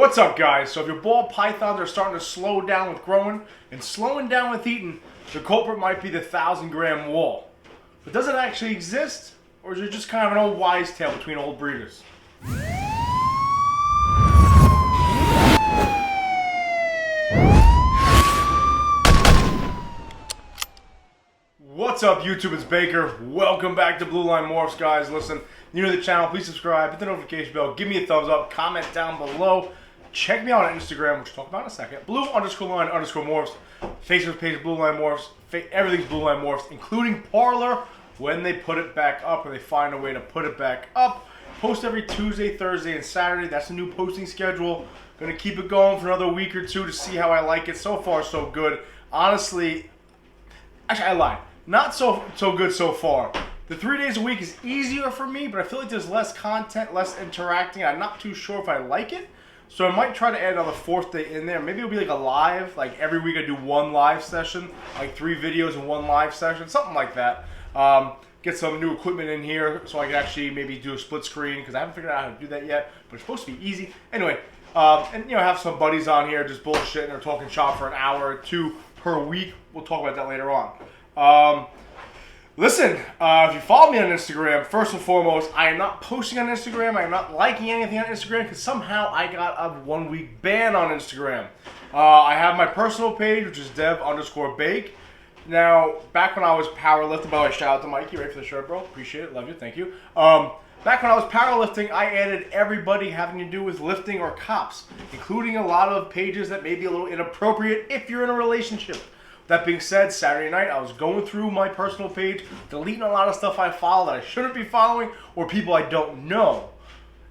What's up, guys? So if your ball pythons are starting to slow down with growing and slowing down with eating, the culprit might be the 1,000-gram wall. But does it actually exist, or is it just kind of an old wives' tale between old breeders? What's up, YouTube? It's Baker. Welcome back to Blue Line Morphs, guys. Listen, new to the channel, please subscribe, hit the notification bell, give me a thumbs up, comment down below. Check me out on Instagram, which we'll talk about in a second. Blue_line_morphs. Facebook page Blue Line Morphs. Everything's Blue Line Morphs, including Parlor when they put it back up, or they find a way to put it back up. Post every Tuesday, Thursday, and Saturday. That's the new posting schedule. Gonna keep it going for another week or two to see how I like it. So far, so good. Honestly, actually, I lied. Not so good so far. The 3 days a week is easier for me, but I feel like there's less content, less interacting. I'm not too sure if I like it. So I might try to add another fourth day in there. Maybe it'll be like a live, like every week I do one live session, like 3 videos and one live session, something like that. Get some new equipment in here so I can actually maybe do a split screen, because I haven't figured out how to do that yet, but it's supposed to be easy. Anyway, and have some buddies on here just bullshitting or talking shop for an hour or two per week. We'll talk about that later on. Listen, if you follow me on Instagram, first and foremost, I am not posting on Instagram. I am not liking anything on Instagram because somehow I got a 1-week ban on Instagram. I have my personal page, which is dev_bake. Now, back when I was powerlifting, by the way, shout out to Mikey, right for the shirt, bro. Appreciate it. Love you. Thank you. Back when I was powerlifting, I added everybody having to do with lifting or cops, including a lot of pages that may be a little inappropriate if you're in a relationship. That being said, Saturday night, I was going through my personal page, deleting a lot of stuff I follow that I shouldn't be following, or people I don't know.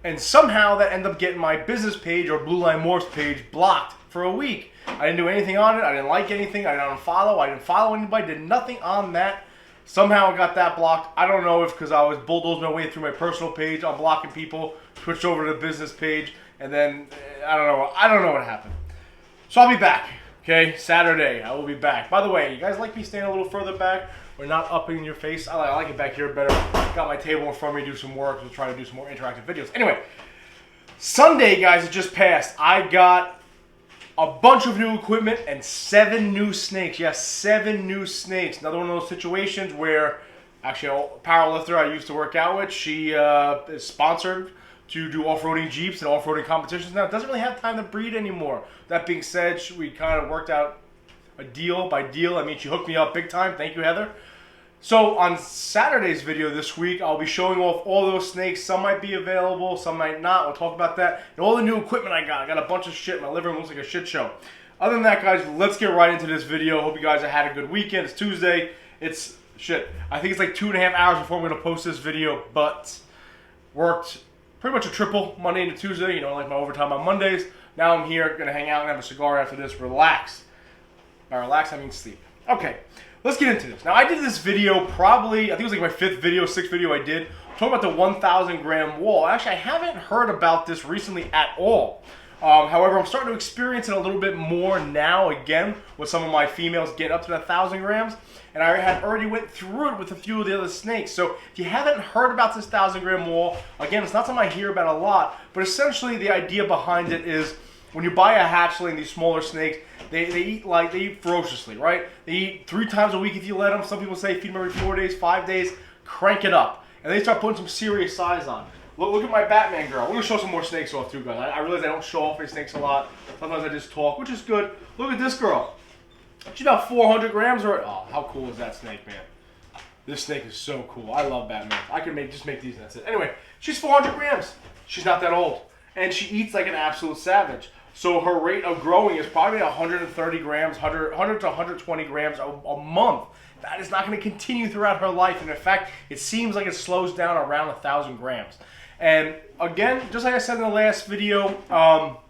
And somehow that ended up getting my business page or Blue Line Morphs page blocked for a week. I didn't do anything on it. I didn't like anything. I didn't unfollow. I didn't follow anybody. Did nothing on that. Somehow I got that blocked. I don't know if because I was bulldozing my way through my personal page, unblocking people, switched over to the business page, and then I don't know. I don't know what happened. So I'll be back. Okay, Saturday, I will be back. By the way, you guys like me staying a little further back? Or not up in your face? I like it back here better. Got my table in front of me, do some work. We'll try to do some more interactive videos. Anyway, Sunday, guys, it just passed. I got a bunch of new equipment and 7 new snakes. Yes, 7 new snakes. Another one of those situations where, actually, a powerlifter I used to work out with, she is sponsored to do off-roading Jeeps and off-roading competitions now. Doesn't really have time to breed anymore. That being said, we kind of worked out a deal by deal. I mean, she hooked me up big time. Thank you, Heather. So on Saturday's video this week, I'll be showing off all those snakes. Some might be available, some might not. We'll talk about that. And all the new equipment I got. I got a bunch of shit. My living room looks like a shit show. Other than that, guys, let's get right into this video. Hope you guys have had a good weekend. It's Tuesday. It's shit. I think it's like 2.5 hours before I'm going to post this video, but worked pretty much a triple Monday into Tuesday, like my overtime on Mondays. Now I'm here, gonna hang out and have a cigar after this, relax. By relax, I mean sleep. Okay, let's get into this. Now I did this video probably, I think it was like my 5th video, 6th video I did, talking about the 1,000-gram wall. Actually, I haven't heard about this recently at all. However, I'm starting to experience it a little bit more now again with some of my females getting up to the 1,000 grams. And I had already went through it with a few of the other snakes. So if you haven't heard about this 1,000-gram wall, again, it's not something I hear about a lot, but essentially the idea behind it is when you buy a hatchling, these smaller snakes, they eat ferociously, right? They eat 3 times a week if you let them. Some people say feed them every 4 days, 5 days, crank it up. And they start putting some serious size on. Look at my Batman girl. We're going to show some more snakes off too, guys. I realize I don't show off my snakes a lot. Sometimes I just talk, which is good. Look at this girl. She's about 400 grams or oh, how cool is that snake, man? This snake is so cool. I love Batman. I can just make these and that's it. Anyway, she's 400 grams. She's not that old. And she eats like an absolute savage. So her rate of growing is probably 130 grams, 100 to 120 grams a month. That is not going to continue throughout her life. And in fact, it seems like it slows down around 1,000 grams. And again, just like I said in the last video,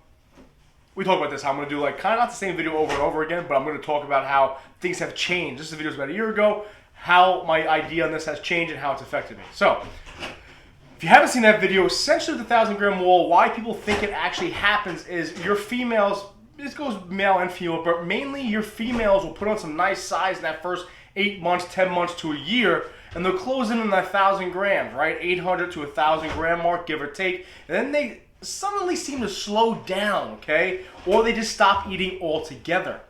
we talked about this, how I'm going to do like kind of not the same video over and over again, but I'm going to talk about how things have changed. This video was about a year ago, how my idea on this has changed and how it's affected me. So, if you haven't seen that video, essentially the 1,000-gram wall, why people think it actually happens is your females, this goes male and female, but mainly your females will put on some nice size in that first 8 months, 10 months to a year, and they'll close in on that 1,000 grams, right? 800 to 1,000 gram mark, give or take. And then they suddenly seem to slow down, okay? Or they just stop eating altogether.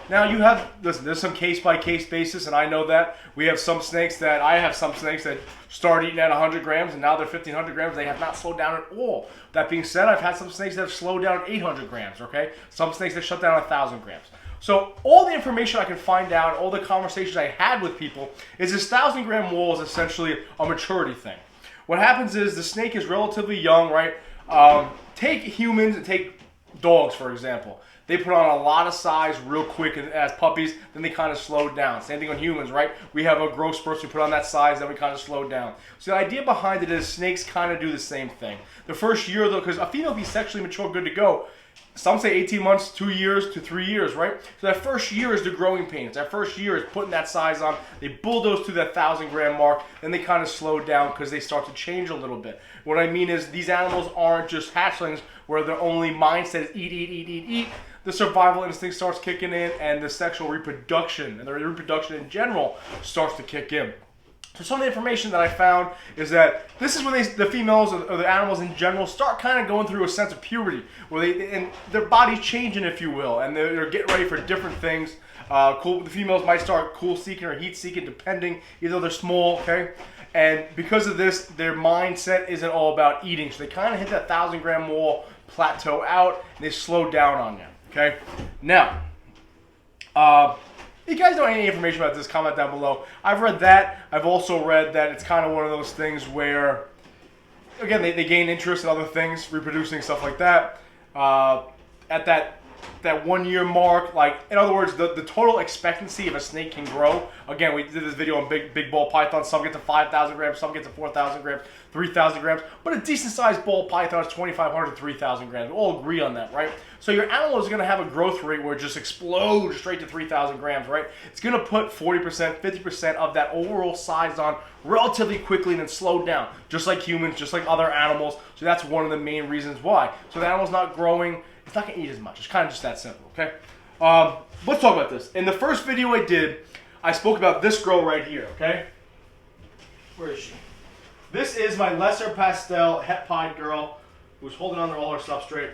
Now you have, listen, there's some case-by-case basis, and I know that. I have some snakes that start eating at 100 grams, and now they're 1,500 grams. They have not slowed down at all. That being said, I've had some snakes that have slowed down at 800 grams, okay? Some snakes that shut down at 1,000 grams. So all the information I can find out, all the conversations I had with people, is this 1,000-gram wall is essentially a maturity thing. What happens is the snake is relatively young, right? Take humans and take dogs, for example. They put on a lot of size real quick as puppies, then they kind of slowed down. Same thing on humans, right? We have a growth spurt, we put on that size, then we kind of slowed down. So the idea behind it is snakes kind of do the same thing. The first year, though, because a female be sexually mature, good to go, some say 18 months, 2 years to 3 years, right? So that first year is the growing pains. That first year is putting that size on. They bulldoze to that 1,000-gram mark, then they kind of slow down because they start to change a little bit. What I mean is these animals aren't just hatchlings where their only mindset is eat, eat, eat, eat, eat. The survival instinct starts kicking in, and the sexual reproduction and the reproduction in general starts to kick in. So some of the information that I found is that this is when the females or the animals in general start kind of going through a sense of puberty, where and their body's changing, if you will, and they're getting ready for different things. The females might start cool seeking or heat seeking, depending. Either they're small, okay, and because of this, their mindset isn't all about eating. So they kind of hit that 1,000-gram wall, plateau out, and they slow down on you. Okay, now, if you guys know any information about this, comment down below. I've read that. I've also read that it's kind of one of those things where, again, they gain interest in other things, reproducing, stuff like that. At that 1 year mark, like, in other words, the total expectancy of a snake can grow. Again, we did this video on big ball pythons. Some get to 5,000 grams, some get to 4,000 grams, 3,000 grams. But a decent sized ball python is 2,500 to 3,000 grams. We all agree on that, right? So your animal is going to have a growth rate where it just explodes straight to 3,000 grams, right? It's going to put 40%, 50% of that overall size on relatively quickly and then slow down, just like humans, just like other animals. So that's one of the main reasons why. So the animal's not growing. It's not going to eat as much. It's kind of just that simple, okay? Let's talk about this. In the first video I did, I spoke about this girl right here, okay? Where is she? This is my lesser pastel het pied girl who's holding on to all her stuff straight.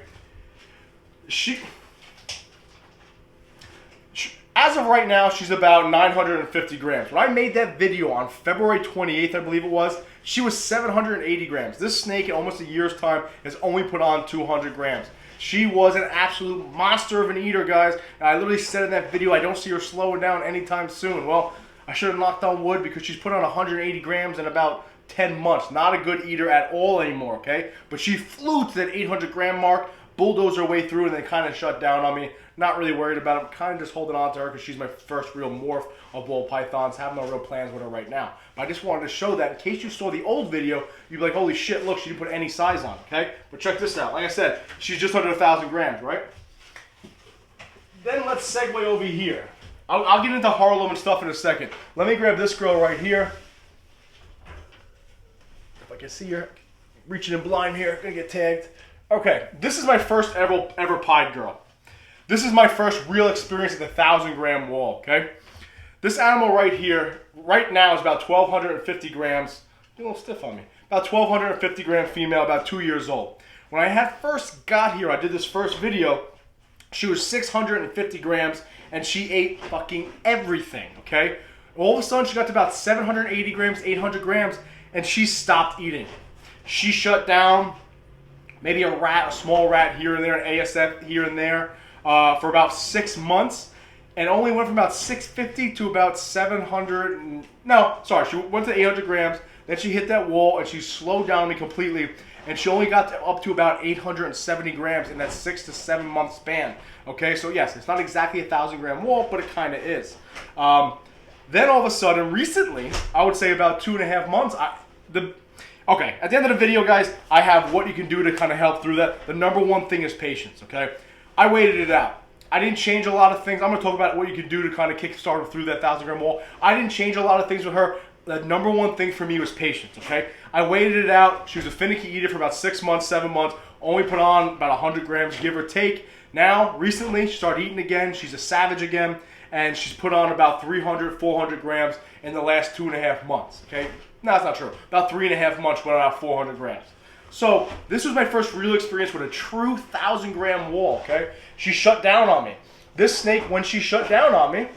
As of right now, she's about 950 grams. When I made that video on February 28th, I believe it was, she was 780 grams. This snake in almost a year's time has only put on 200 grams. She was an absolute monster of an eater, guys. And I literally said in that video, I don't see her slowing down anytime soon. Well, I should have knocked on wood because she's put on 180 grams in about 10 months. Not a good eater at all anymore, okay? But she flew to that 800 gram mark, bulldozed her way through, and then kind of shut down on me. Not really worried about it. Kind of just holding on to her because she's my first real morph of ball pythons. Have no real plans with her right now. But I just wanted to show that in case you saw the old video, you'd be like, holy shit, look, she didn't put any size on, okay? But check this out. Like I said, she's just under 1,000 grams, right? Then let's segue over here. I'll get into Harlem and stuff in a second. Let me grab this girl right here. If I can see her reaching in blind here, gonna get tagged. Okay, this is my first ever pied girl. This is my first real experience at the 1,000 gram wall, okay? This animal right here, right now is about 1,250 grams. A little stiff on me. About 1,250 gram female, about 2 years old. When I had first got here, I did this first video, she was 650 grams and she ate fucking everything, okay? All of a sudden she got to about 780 grams, 800 grams, and she stopped eating. She shut down, maybe a small rat here and there, an ASF here and there, for about 6 months, and only went from about 650 to about 700. No, sorry, she went to 800 grams. Then she hit that wall and she slowed down me completely, and she only got up to about 870 grams in that 6 to 7 month span. Okay, so yes, it's not exactly a 1,000 gram wall, but it kind of is. Then all of a sudden, recently, I would say about 2.5 months, okay, at the end of the video, guys, I have what you can do to kind of help through that. The number one thing is patience, okay? I waited it out. I didn't change a lot of things. I'm going to talk about what you can do to kind of kickstart her through that 1,000 gram wall. I didn't change a lot of things with her. The number one thing for me was patience, okay? I waited it out. She was a finicky eater for about 6 months, 7 months. Only put on about 100 grams, give or take. Now, recently, she started eating again. She's a savage again. And she's put on about 300, 400 grams in the last 2.5 months, okay? No, that's not true. About 3.5 months, went about 400 grams. So this was my first real experience with a true 1,000-gram wall, okay? She shut down on me. This snake, when she shut down on me,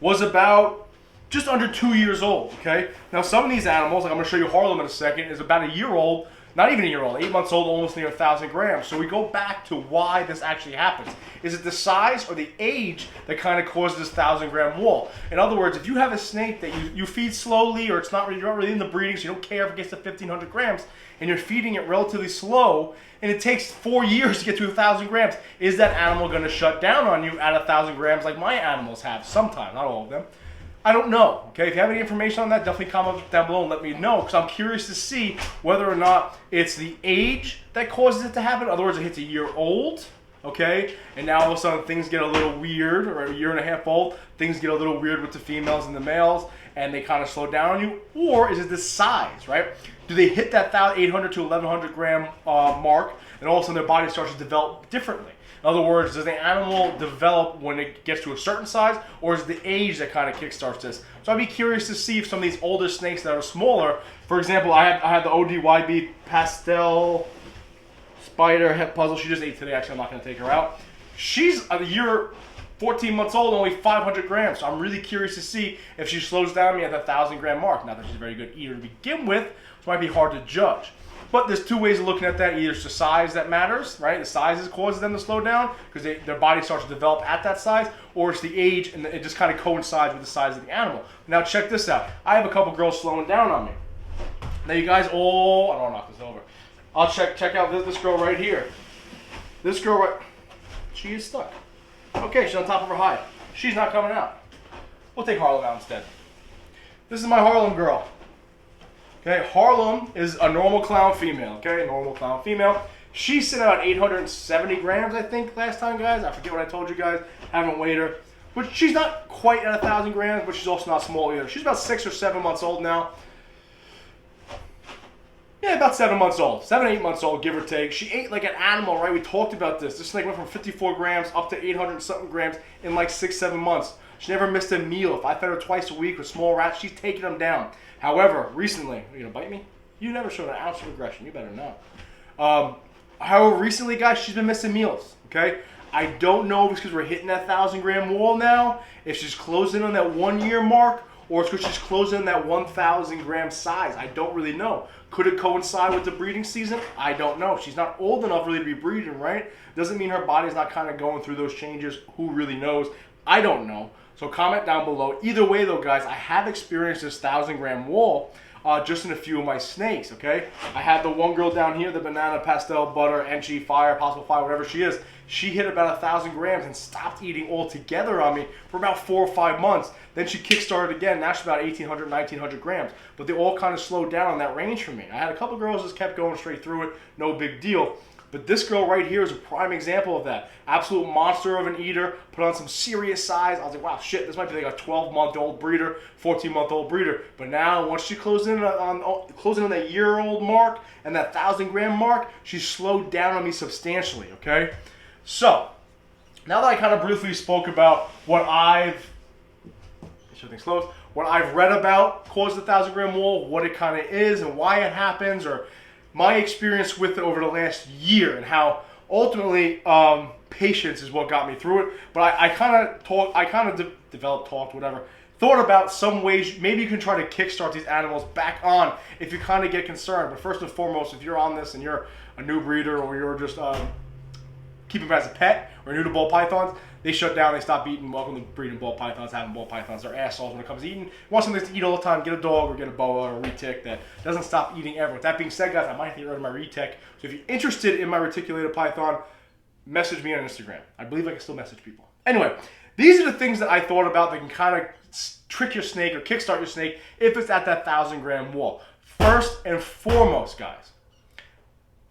was about just under 2 years old, okay? Now some of these animals, like I'm gonna show you Harlem in a second, is about a year old, not even a year old, 8 months old, almost near 1,000 grams. So we go back to why this actually happens. Is it the size or the age that kind of causes this 1,000-gram wall? In other words, if you have a snake that you feed slowly, or it's not really, you're not really in the breeding, so you don't care if it gets to 1,500 grams, and you're feeding it relatively slow, and it takes 4 years to get to 1,000 grams, is that animal going to shut down on you at 1,000 grams like my animals have sometimes, not all of them? I don't know, okay? If you have any information on that, definitely comment down below and let me know, because I'm curious to see whether or not it's the age that causes it to happen. In other words, it hits a year old, okay? And now all of a sudden things get a little weird, or a year and a half old, things get a little weird with the females and the males, and they kind of slow down on you. Or is it the size, right? Do they hit that 800 to 1,100 gram mark, and all of a sudden their body starts to develop differently? In other words, does the animal develop when it gets to a certain size, or is it the age that kind of kickstarts this? So I'd be curious to see if some of these older snakes that are smaller, for example, I had the ODYB pastel spider het puzzle. She just ate today. Actually, I'm not going to take her out. She's a year, 14 months old, only 500 grams. So I'm really curious to see if she slows down me at the 1,000-gram mark. Not that she's a very good eater to begin with, so it might be hard to judge. But there's two ways of looking at that. Either it's the size that matters, right? The size causes them to slow down because their body starts to develop at that size, or it's the age and it just kind of coincides with the size of the animal. Now check this out. I have a couple girls slowing down on me. Now you guys all, I don't want to knock this over. I'll check out this girl right here. This girl right, she is stuck. Okay, she's on top of her hide. She's not coming out. We'll take Harlem out instead. This is my Harlem girl. Okay, Harlem is a normal clown female, okay? Normal clown female. She's sitting at 870 grams, I think, last time, guys. I forget what I told you guys. Haven't weighed her. But she's not quite at 1,000 grams, but she's also not small either. She's about 6 or 7 months old now. Yeah, about 7 months old. 7, 8 months old, give or take. She ate like an animal, right? We talked about this. This snake went from 54 grams up to 800 something grams in like 6, 7 months. She never missed a meal. If I fed her twice a week with small rats, she's taking them down. However, recently, are you gonna bite me? You never showed an ounce of aggression. You better not. However, recently, guys, she's been missing meals. Okay, I don't know if it's because we're hitting that 1,000-gram wall now, if she's closing on that 1 year mark, or it's because she's closing on that 1,000-gram size. I don't really know. Could it coincide with the breeding season? I don't know. She's not old enough really to be breeding, right? Doesn't mean her body's not kind of going through those changes. Who really knows? I don't know. So comment down below. Either way though, guys, I have experienced this 1,000-gram wall just in a few of my snakes, okay? I had the one girl down here, the banana, pastel, butter, enchi, fire, possible fire, whatever she is. She hit about 1,000 grams and stopped eating altogether on me for about 4 or 5 months. Then she kickstarted again. Now she's about 1,800, 1,900 grams. But they all kind of slowed down on that range for me. I had a couple girls just kept going straight through it. No big deal. But this girl right here is a prime example of that. Absolute monster of an eater, put on some serious size. I was like, wow, shit, this might be like a 12-month-old breeder, 14-month-old breeder. But now, once she closed in on that year-old mark and that 1,000-gram mark, she slowed down on me substantially, okay? So, now that I kind of briefly spoke about what I've read about cause the 1,000-gram wall, what it kind of is and why it happens, or my experience with it over the last year and how ultimately patience is what got me through it. But I thought about some ways maybe you can try to kickstart these animals back on if you kind of get concerned. But first and foremost, if you're on this and you're a new breeder or you're just keeping them as a pet or new to ball pythons, they shut down, they stop eating. Welcome to breeding ball pythons, having ball pythons. They're assholes when it comes to eating. You want something to eat all the time, get a dog or get a boa or a retic that doesn't stop eating ever. With that being said, guys, I might have to get rid of my retic. So if you're interested in my reticulated python, message me on Instagram. I believe I can still message people. Anyway, these are the things that I thought about that can kind of trick your snake or kickstart your snake if it's at that 1,000-gram wall. First and foremost, guys,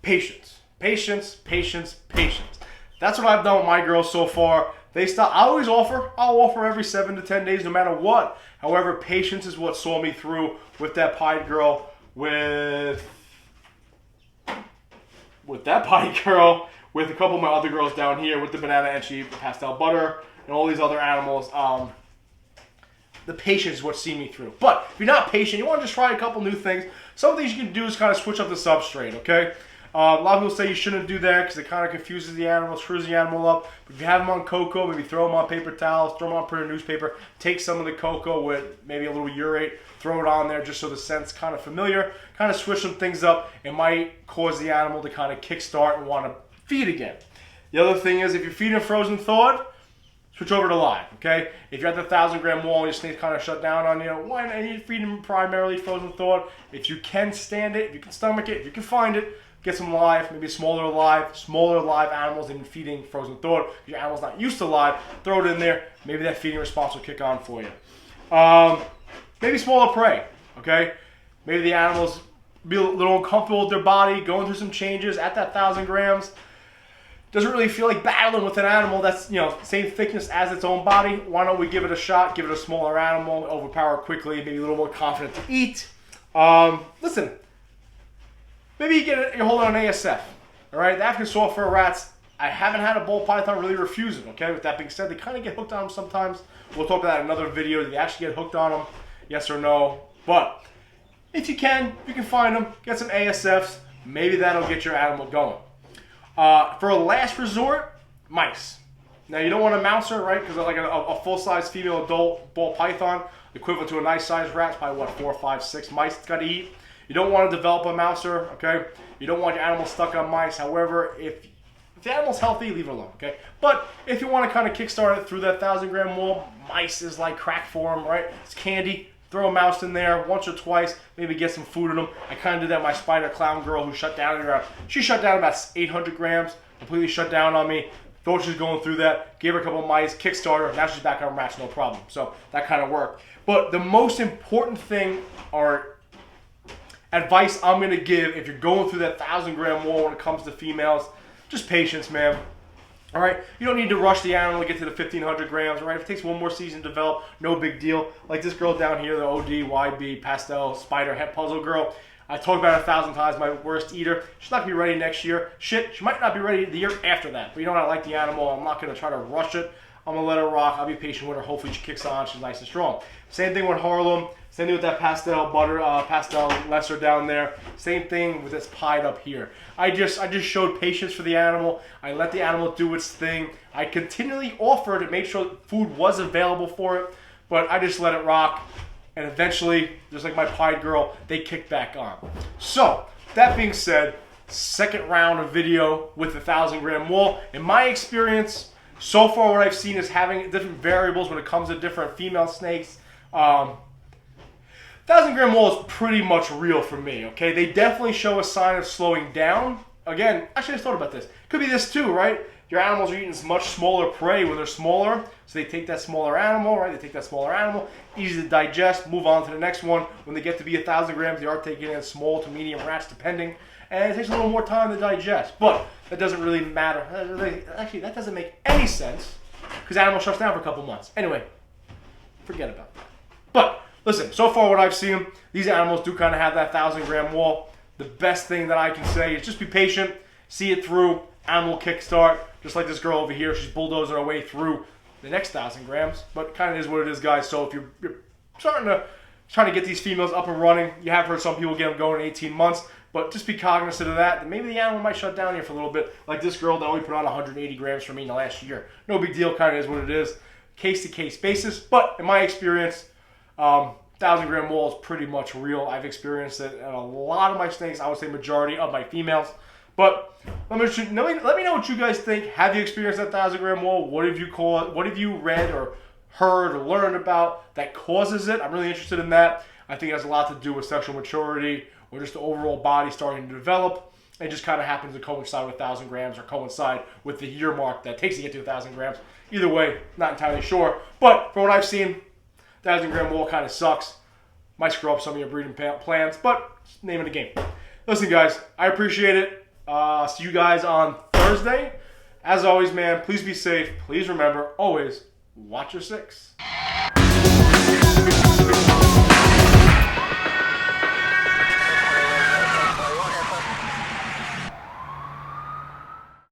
patience. Patience, patience, patience. That's what I've done with my girls so far. They stop. I'll offer every 7 to 10 days no matter what. However, patience is what saw me through with that pied girl, with that pied girl, with a couple of my other girls down here, with the banana enchi, the pastel butter, and all these other animals. the patience is what's seen me through. But if you're not patient, you want to just try a couple new things. Some things you can do is kind of switch up the substrate, okay? A lot of people say you shouldn't do that because it kind of confuses the animal, screws the animal up. But if you have them on cocoa, maybe throw them on paper towels, throw them on printed newspaper, take some of the cocoa with maybe a little urate, throw it on there just so the scent's kind of familiar, kind of switch some things up. It might cause the animal to kind of kickstart and want to feed again. The other thing is if you're feeding frozen thawed, switch over to live, okay? If you're at the 1,000-gram wall and your snake's kind of shut down on you, and you're feeding primarily frozen thawed, if you can stand it, if you can stomach it, if you can find it, get some live, maybe smaller live animals than feeding frozen thawed. If your animal's not used to live, throw it in there. Maybe that feeding response will kick on for you. Maybe smaller prey, okay? Maybe the animals be a little uncomfortable with their body, going through some changes at that 1,000 grams. Doesn't really feel like battling with an animal that's, same thickness as its own body. Why don't we give it a shot, give it a smaller animal, overpower it quickly, maybe a little more confident to eat. Listen, maybe you're holding on ASF, all right? The African soft fur rats, I haven't had a ball python really refuse them, okay? With that being said, they kind of get hooked on them sometimes. We'll talk about that in another video. Do they actually get hooked on them? Yes or no? But if you can find them, get some ASFs. Maybe that'll get your animal going. For a last resort, mice. Now, you don't want a mouser, right? Because like a full-size female adult ball python, equivalent to a nice-sized rat, is probably, 4, 5, 6 mice it's got to eat. You don't want to develop a mouser, okay? You don't want your animal stuck on mice. However, if the animal's healthy, leave it alone, okay? But if you want to kind of kickstart it through that 1,000-gram wall, mice is like crack for them, right? It's candy. Throw a mouse in there once or twice, maybe get some food in them. I kind of did that with my spider clown girl who shut down around. She shut down about 800 grams, completely shut down on me. Thought she was going through that. Gave her a couple of mice, Kickstarter. Now she's back on rats, no problem. So that kind of worked. But the most important thing or advice I'm going to give if you're going through that 1,000-gram wall when it comes to females, just patience, man. All right, you don't need to rush the animal to get to the 1,500 grams, all right? If it takes one more season to develop, no big deal. Like this girl down here, the OD, YB, pastel, spider, head puzzle girl. I talked about it 1,000 times, my worst eater. She's not going to be ready next year. Shit, she might not be ready the year after that. But you know what? I like the animal. I'm not going to try to rush it. I'm going to let her rock. I'll be patient with her. Hopefully she kicks on. She's nice and strong. Same thing with Harlem. Same thing with that pastel lesser down there. Same thing with this pied up here. I just showed patience for the animal. I let the animal do its thing. I continually offered to make sure food was available for it, but I just let it rock. And eventually, just like my pied girl, they kicked back on. So, that being said, second round of video with the 1,000-gram wall. In my experience, so far what I've seen is having different variables when it comes to different female snakes. 1,000-gram wall is pretty much real for me, okay? They definitely show a sign of slowing down. Again, actually I just thought about this. Could be this too, right? Your animals are eating much smaller prey when they're smaller, so they take that smaller animal, right? They take that smaller animal, easy to digest, move on to the next one. When they get to be 1,000 grams, they are taking in small to medium rats, depending, and it takes a little more time to digest. But that doesn't really matter. Actually, that doesn't make any sense because the animal shuts down for a couple months. Anyway, forget about that. But listen, so far what I've seen, these animals do kind of have that 1,000-gram wall. The best thing that I can say is just be patient, see it through, animal kickstart. Just like this girl over here, she's bulldozing her way through the next 1,000 grams. But kind of is what it is, guys. So if you're trying to get these females up and running, you have heard some people get them going in 18 months. But just be cognizant of that. Maybe the animal might shut down here for a little bit. Like this girl that only put on 180 grams for me in the last year. No big deal, kind of is what it is. Case-to-case basis. But in my experience, 1,000-gram wall is pretty much real. I've experienced it in a lot of my snakes. I would say majority of my females. But let me know what you guys think. Have you experienced that 1,000-gram wall? What have you called? What have you read or heard or learned about that causes it? I'm really interested in that. I think it has a lot to do with sexual maturity or just the overall body starting to develop. It just kind of happens to coincide with 1,000 grams or coincide with the year mark that takes to get to 1,000 grams. Either way, not entirely sure. But from what I've seen, 1,000-gram wall kind of sucks. Might screw up some of your breeding plans, but it's the name of the game. Listen, guys, I appreciate it. See you guys on Thursday. As always, man, please be safe. Please remember, always watch your six.